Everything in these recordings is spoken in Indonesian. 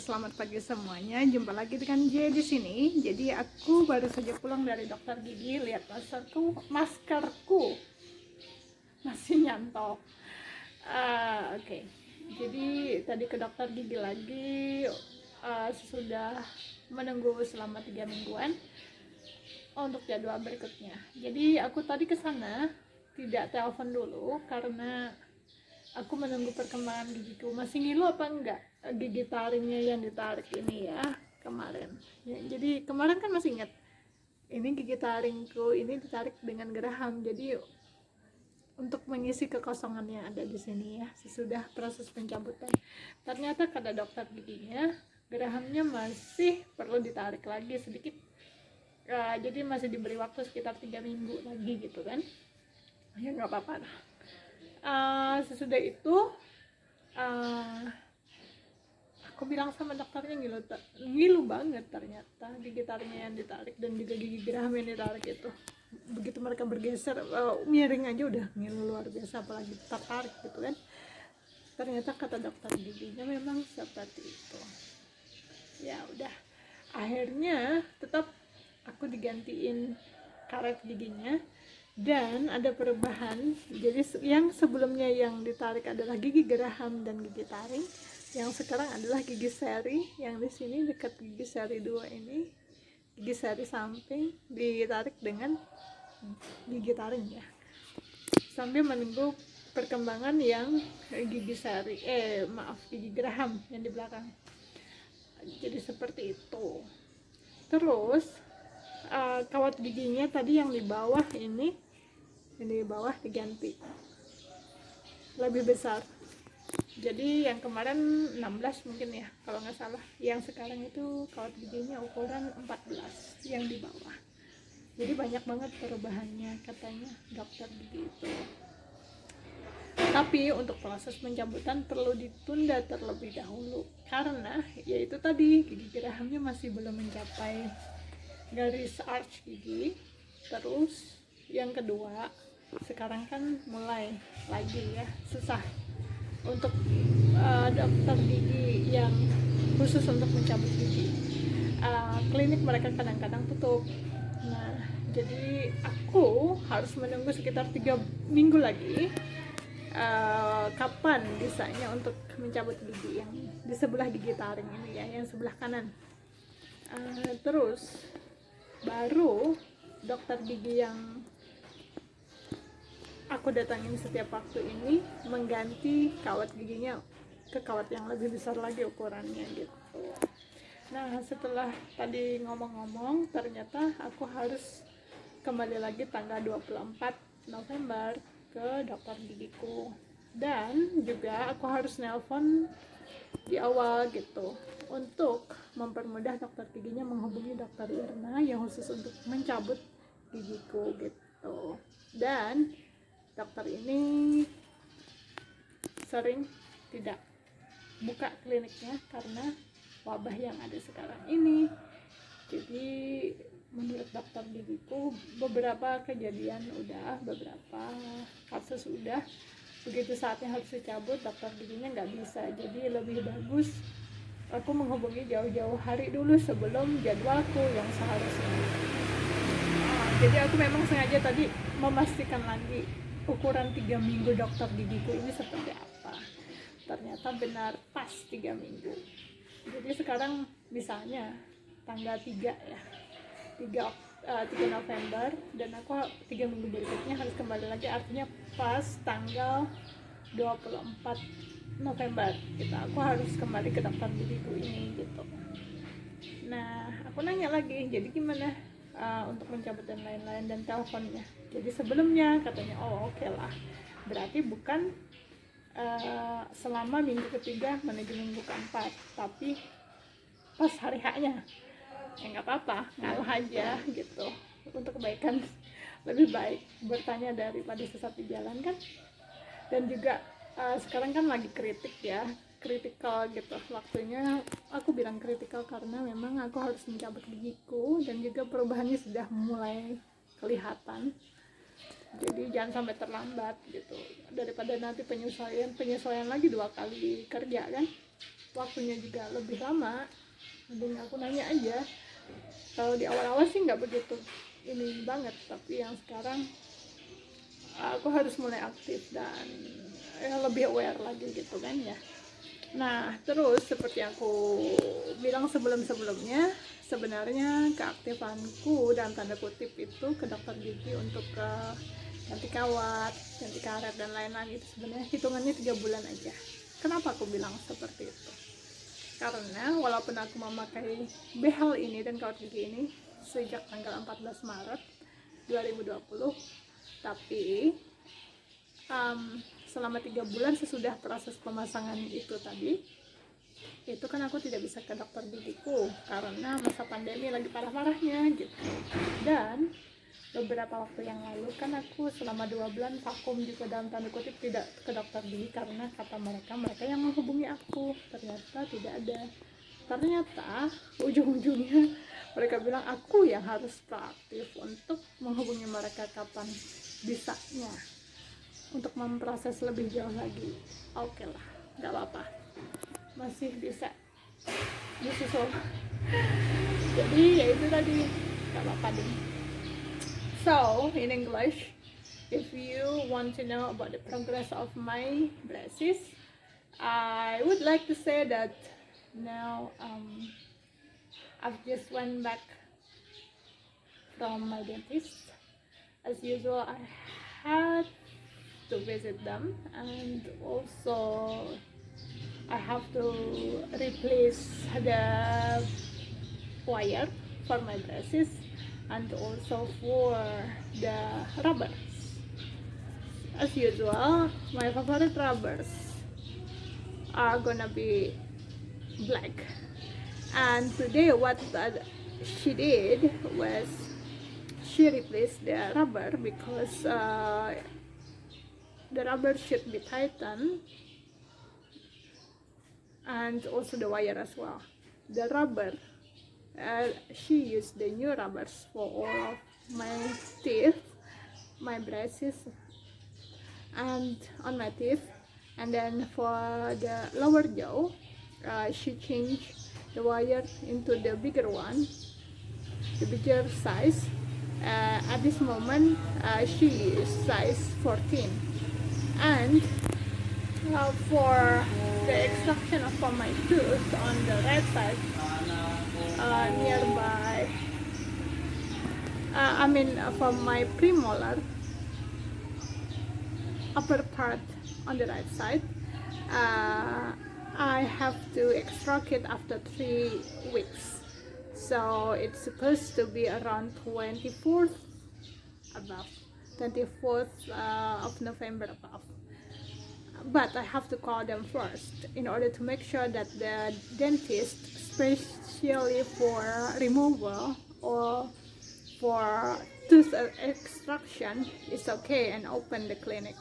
selamat pagi semuanya. Jumpa lagi dengan J di sini. Jadi aku baru saja pulang dari dokter gigi. Lihat maskerku masih nyantol. Oke. Jadi tadi ke dokter gigi lagi. Sudah menunggu selama 3 mingguan untuk jadwal berikutnya. Jadi aku tadi ke sana tidak telepon dulu karena aku menunggu perkembangan gigiku. Masih ngilu apa enggak gigi taringnya yang ditarik ini ya kemarin ya, jadi kemarin kan masih ingat ini gigi taringku ini ditarik dengan geraham. Jadi untuk mengisi kekosongan yang ada di sini ya sesudah proses pencabutan, ternyata kata dokter giginya gerahamnya masih perlu ditarik lagi sedikit. Jadi masih diberi waktu sekitar 3 minggu lagi gitu kan ya, nggak apa-apa. Sesudah itu aku bilang sama dokternya ngilu banget ternyata gigi taringnya yang ditarik dan juga gigi geraham yang ditarik itu. Begitu mereka bergeser miring aja udah ngilu luar biasa, apalagi tertarik gitu kan. Ternyata kata dokter giginya memang seperti itu. Ya udah, akhirnya tetap aku digantiin karet giginya. Dan ada perubahan, jadi yang sebelumnya yang ditarik adalah gigi geraham dan gigi taring, yang sekarang adalah gigi seri. Yang di sini dekat gigi seri 2 ini, gigi seri samping ditarik dengan gigi taring ya, sambil menunggu perkembangan yang gigi seri gigi geraham yang di belakang. Jadi seperti itu. Terus kawat giginya tadi yang di bawah ini diganti lebih besar. Jadi yang kemarin 16 mungkin ya kalau nggak salah, yang sekarang itu kawat giginya ukuran 14 yang di bawah. Jadi banyak banget perubahannya katanya dokter gigi itu. Tapi untuk proses pencabutan perlu ditunda terlebih dahulu karena yaitu tadi gigi gerahamnya masih belum mencapai garis arch gigi. Terus yang kedua, sekarang kan mulai lagi ya susah untuk dokter gigi yang khusus untuk mencabut gigi. Klinik mereka kadang-kadang tutup. Nah, jadi aku harus menunggu sekitar 3 minggu lagi kapan bisanya untuk mencabut gigi yang di sebelah gigi taring ini ya, yang sebelah kanan. Terus baru dokter gigi yang aku datangin setiap waktu ini mengganti kawat giginya ke kawat yang lebih besar lagi ukurannya gitu. Nah setelah tadi ngomong-ngomong, ternyata aku harus kembali lagi tanggal 24 November ke dokter gigiku. Dan juga aku harus nelpon di awal gitu untuk mempermudah dokter giginya menghubungi dokter Irna yang khusus untuk mencabut gigiku gitu. Dan dokter ini sering tidak buka kliniknya karena wabah yang ada sekarang ini. Jadi menurut dokter gigiku beberapa kejadian beberapa kasus udah begitu saatnya harus dicabut dokter giginya nggak bisa. Jadi lebih bagus aku menghubungi jauh-jauh hari dulu sebelum jadwalku yang seharusnya. Jadi aku memang sengaja tadi memastikan lagi ukuran 3 minggu dokter gigiku ini seperti apa. Ternyata benar pas 3 minggu. Jadi sekarang misalnya tanggal 3 ya, 3 November, dan aku 3 minggu berikutnya harus kembali lagi, artinya pas tanggal 24 November gitu, aku harus kembali ke dokter gigiku ini gitu. Nah aku nanya lagi, jadi gimana untuk mencabut dan lain-lain dan teleponnya. Jadi sebelumnya katanya oke lah, berarti bukan selama minggu ketiga menuju minggu keempat, tapi pas hari haknya ya nggak apa-apa, ngalah aja gitu untuk kebaikan. Lebih baik bertanya daripada sesat di jalan kan. Dan juga sekarang kan lagi kritikal gitu waktunya. Aku bilang kritikal karena memang aku harus mencabut gigiku dan juga perubahannya sudah mulai kelihatan. Jadi jangan sampai terlambat gitu, daripada nanti penyesuaian lagi 2 kali kerja kan. waktunya juga lebih lama, mending aku nanya aja. Kalau di awal-awal sih nggak begitu ini banget, tapi yang sekarang aku harus mulai aktif dan lebih aware lagi gitu kan ya. Nah, terus seperti aku bilang sebelum-sebelumnya, sebenarnya keaktifanku dalam tanda kutip itu ke dokter gigi untuk ke ganti kawat, ganti karet dan lain-lain itu sebenarnya hitungannya 3 bulan aja. Kenapa aku bilang seperti itu? Karena walaupun aku memakai behel ini dan kawat gigi ini sejak tanggal 14 Maret 2020, tapi selama 3 bulan sesudah proses pemasangan itu tadi, itu kan aku tidak bisa ke dokter gigiku karena masa pandemi lagi parah-parahnya gitu. Dan beberapa waktu yang lalu kan aku selama 2 bulan vakum juga dalam tanda kutip tidak ke dokter gigi karena kata mereka yang menghubungi aku ternyata tidak ada. Ternyata ujung-ujungnya mereka bilang aku yang harus proaktif untuk menghubungi mereka kapan bisanya untuk memproses lebih jauh lagi. Oke lah, nggak apa-apa, masih bisa disusul. Jadi ya itu tadi, nggak apa-apa deh. So in English, if you want to know about the progress of my braces, I would like to say that now I've just went back from my dentist. As usual, I had to visit them, and also I have to replace the wire for my braces and also for the rubbers. As usual, my favorite rubbers are gonna be black, and today what she did was she replaced the rubber because the rubber should be tightened and also the wire as well. The rubber, she used the new rubbers for all of my teeth, my braces, and on my teeth. And then for the lower jaw, she changed the wire into the bigger one, the bigger size. At this moment, she is size 14. And for the extraction of my tooth on the right side, nearby, from my premolar upper part on the right side, I have to extract it after 3 weeks. So it's supposed to be around 24th of November above. But I have to call them first in order to make sure that the dentist, especially for removal or for tooth extraction, is okay and open the clinic.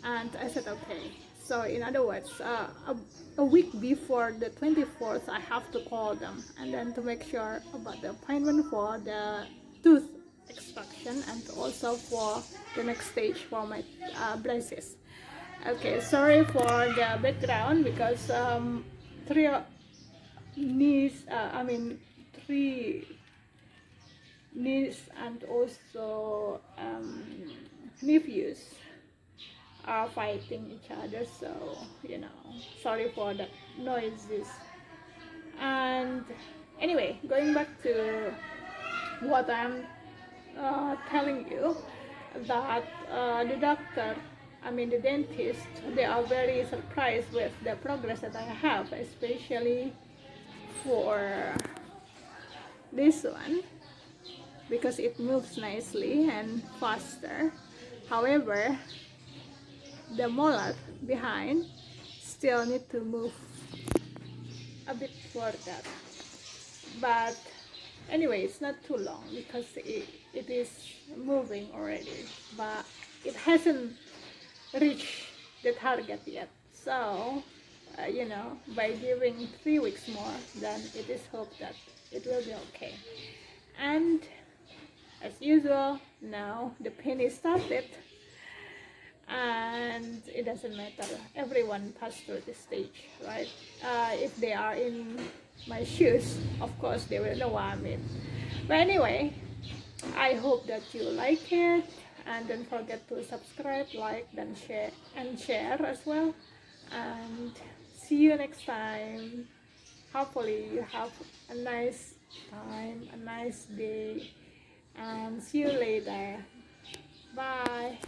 And I said okay. So in other words, a week before the 24th, I have to call them and then to make sure about the appointment for the tooth extraction and also for the next stage for my braces. Okay, sorry for the background because three niece and also nephews are fighting each other, so sorry for the noises. And anyway, going back to what I'm telling you, that the dentist, they are very surprised with the progress that I have, especially for this one because it moves nicely and faster. However, the molar behind still need to move a bit further, but anyway, it's not too long because it is moving already, but it hasn't reached the target yet. So by giving 3 weeks more, then it is hoped that it will be okay. And as usual, now the pain is started, and and it doesn't matter. Everyone passed through this stage, right? If they are in my shoes, of course they will know what I mean. But anyway, I hope that you like it, and don't forget to subscribe, like, and share as well. And see you next time. Hopefully you have a nice time, a nice day, and see you later. Bye.